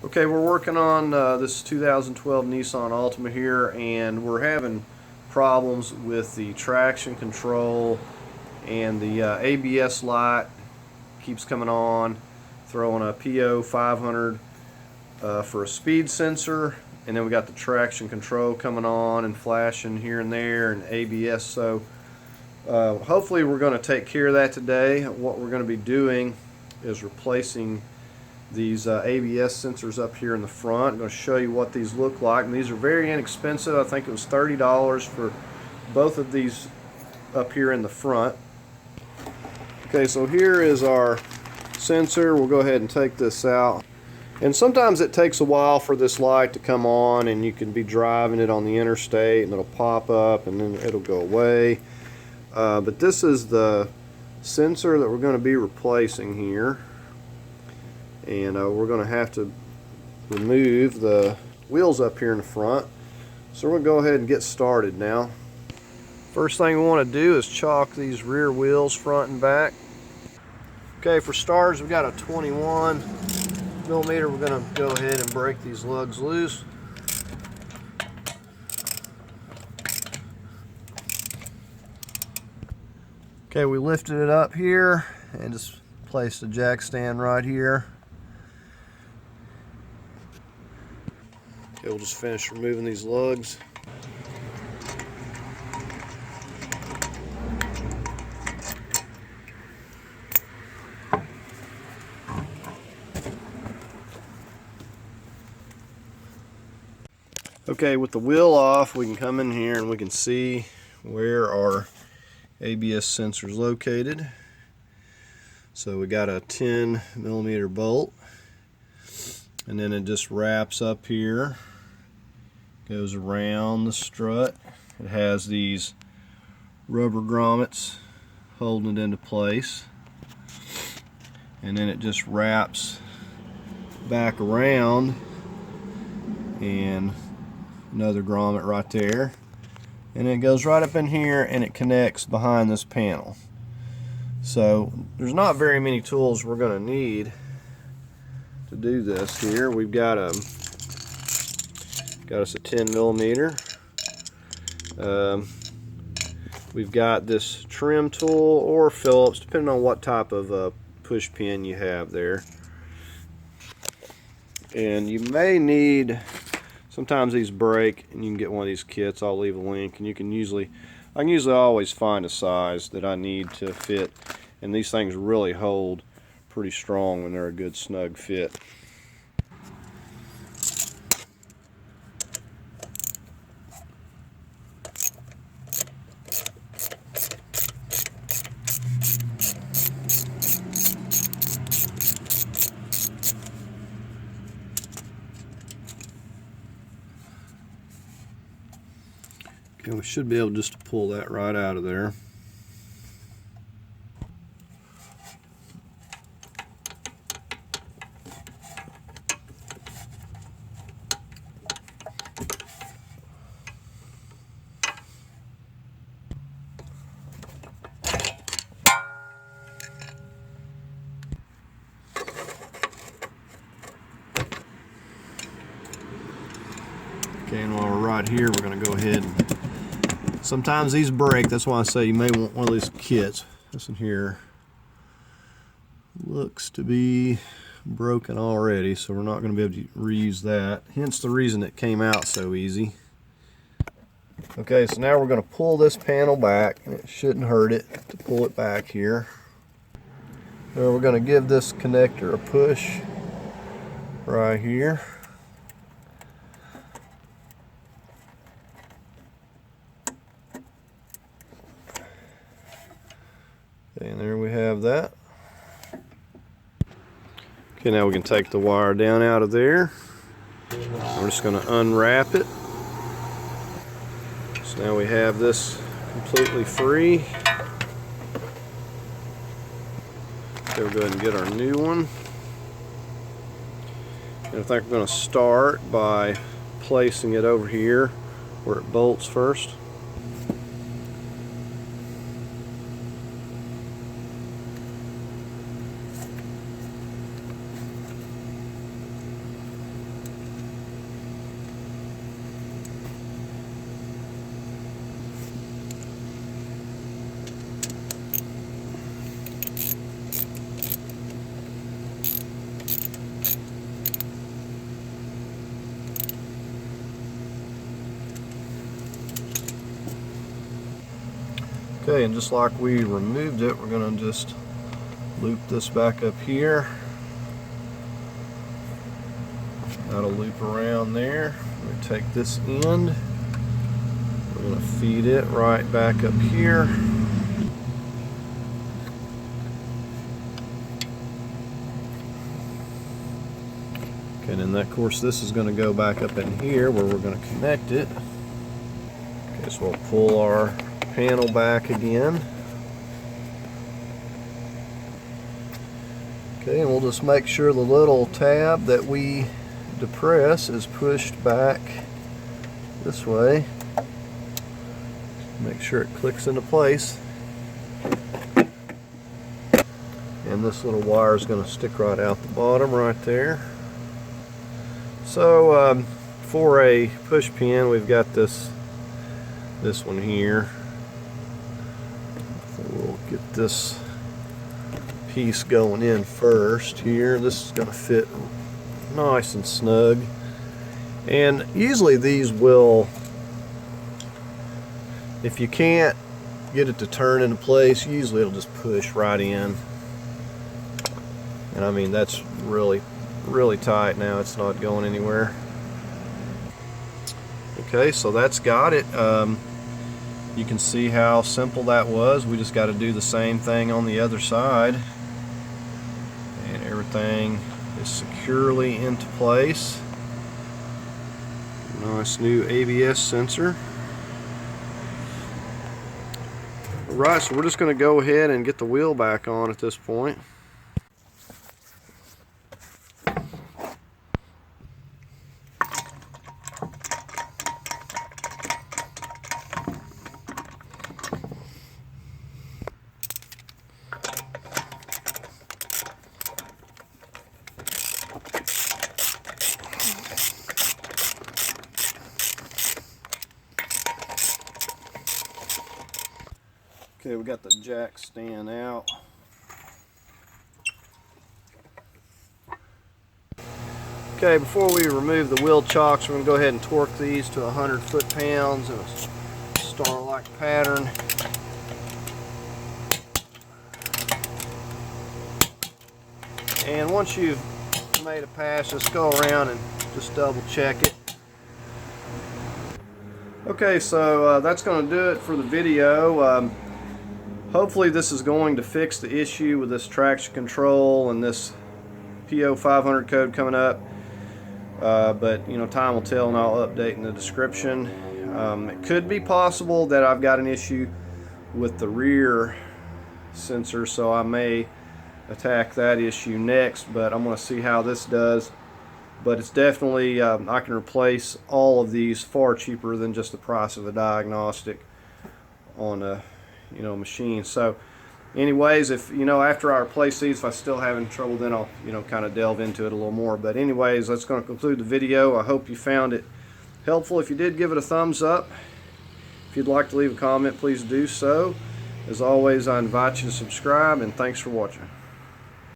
Okay, we're working on this 2012 Nissan Altima here, and we're having problems with the traction control, and the ABS light keeps coming on, throwing a P0500 for a speed sensor, and then we got the traction control coming on and flashing here and there, and ABS. So hopefully we're going to take care of that today. What we're going to be doing is replacing these ABS sensors up here in the front. I'm going to show you what these look like, and these are very inexpensive. I think it was $30 for both of these up here in the front. Okay, so here is our sensor. We'll go ahead and take this out, and sometimes it takes a while for this light to come on, and you can be driving it on the interstate and it'll pop up and then it'll go away. But this is the sensor that we're going to be replacing here. And we're going to have to remove the wheels up here in the front. So we're going to go ahead and get started now. First thing we want to do is chalk these rear wheels front and back. Okay, for starters, we've got a 21 millimeter. We're going to go ahead and break these lugs loose. Okay, we lifted it up here and just placed the jack stand right here. Okay, we'll just finish removing these lugs. Okay, with the wheel off, we can come in here and we can see where our ABS sensor is located. So we got a 10 millimeter bolt, and then it just wraps up here, goes around the strut. It has these rubber grommets holding it into place, and then it just wraps back around, and another grommet right there, and it goes right up in here and it connects behind this panel. So there's not very many tools we're going to need to do this here. We've got us a 10 millimeter. We've got this trim tool or Phillips, depending on what type of push pin you have there. And you may need, sometimes these break, and you can get one of these kits. I'll leave a link, and I can usually always find a size that I need to fit, and these things really hold pretty strong when they're a good snug fit. Okay, we should be able just to pull that right out of there. Okay, and while we're right here, we're going to go ahead and, sometimes these break, that's why I say you may want one of these kits. This one here looks to be broken already, so we're not going to be able to reuse that. Hence the reason it came out so easy. Okay, so now we're going to pull this panel back, and it shouldn't hurt it to pull it back here. Now we're going to give this connector a push right here. Okay, and there we have that. Okay, now we can take the wire down out of there. I'm just going to unwrap it. So now we have this completely free. Okay, we'll go ahead and get our new one. And I think we're going to start by placing it over here where it bolts first. Okay, and just like we removed it, we're going to just loop this back up here. That'll loop around there. We're going to take this end, we're going to feed it right back up here. Okay, and then of course this is going to go back up in here where we're going to connect it. Okay, so we'll pull our panel back again. Okay, and we'll just make sure the little tab that we depress is pushed back this way. Make sure it clicks into place. And this little wire is going to stick right out the bottom right there. So for a push pin, we've got this one here. So we'll get this piece going in first here. This is going to fit nice and snug, and usually these will, if you can't get it to turn into place, usually it'll just push right in. And I mean, that's really tight now, it's not going anywhere. Okay, so that's got it. You can see how simple that was. We just got to do the same thing on the other side, and everything is securely into place. Nice new ABS sensor. Alright, so we're just going to go ahead and get the wheel back on at this point. Okay, we got the jack stand out. Okay, before we remove the wheel chocks, we're going to go ahead and torque these to 100 foot-pounds in a star-like pattern. And once you've made a pass, just go around and just double check it. Okay, so that's going to do it for the video. Hopefully this is going to fix the issue with this traction control and this P0500 code coming up. But you know, time will tell, and I'll update in the description. It could be possible that I've got an issue with the rear sensor, so I may attack that issue next, but I'm going to see how this does. But it's definitely, I can replace all of these far cheaper than just the price of a diagnostic on a machine. So anyways, if after I replace these, if I still having trouble, then I'll kind of delve into it a little more. But anyways, that's going to conclude the video. I hope you found it helpful. If you did, give it a thumbs up. If you'd like to leave a comment, please do so. As always, I invite you to subscribe, and thanks for watching.